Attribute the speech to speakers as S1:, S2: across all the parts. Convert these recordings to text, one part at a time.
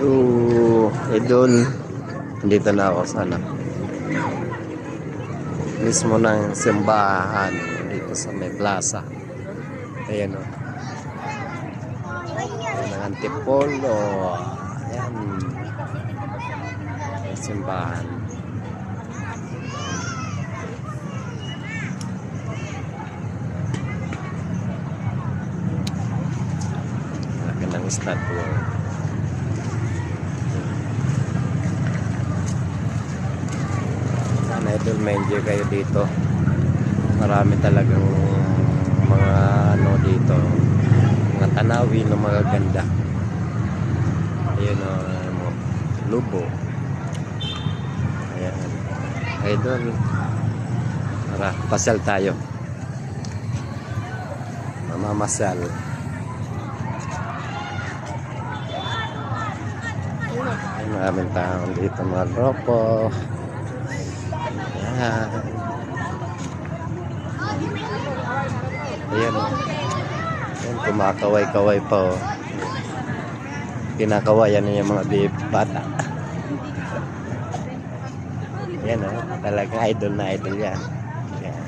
S1: Idol, dito na ako sana mismo ng simbahan dito sa may plaza. Ayan o, ayan ang Antipolo. Ayan ang simbahan. Laki ng statue. Idol, may enjoy kayo dito. Marami talagang mga ano dito, mga tanawin na magaganda. Ayun o, lubo. Ayan idol, tara pasal tayo, mamamasal. Ay, maraming taon dito mga grupo. Ayan. Ayan. Ayan, kumakaway-kaway pa oh. Kinakawayan niya yung mga bata. Ayan oh, talagang idol na idol yan. Ayan.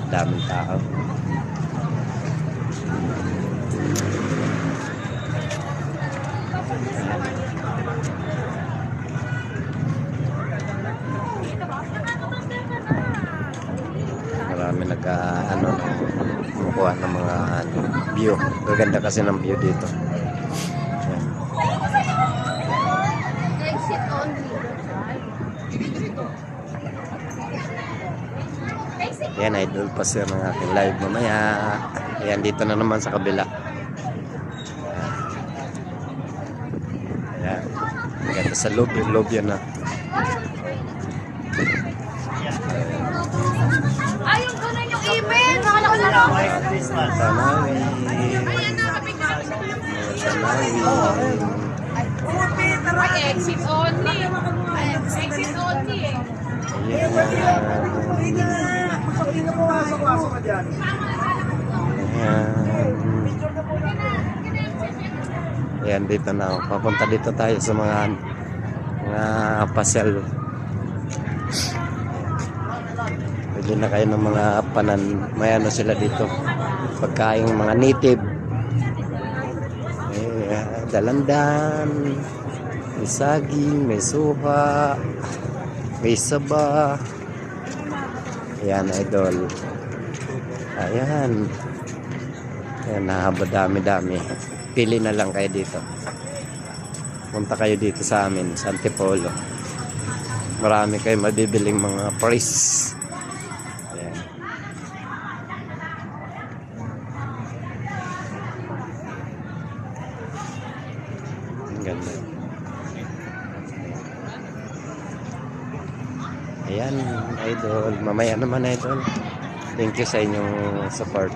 S1: Daming tao. Marami ano, kumukuha ng mga view. Gaganda kasi ng view dito. Yan idol, pa sir ng ating live mamaya. Ayan, dito na naman sa kabila. Ayan, ganda sa loob yan na.
S2: Ayun ko na yung email. Nakala ko na lang.
S1: Tanawi.
S2: Ay, exit only. Exit only eh.
S1: Ayan, dito na ako. Papunta dito tayo sa mga pasel. Pwede na kayo ng mga panan. May ano sila dito, pagkain mga native. Dalandan, may saging, may suha, may saba. Ayan idol. Ayan. Ayan, nahaba dami-dami. Pili na lang kayo dito. Punta kayo dito sa amin, sa Antipolo. Marami kayo mabibiling mga price. Ayan. Ang ganda. Ayan, idol. Mamaya naman idol. Thank you sa inyong support.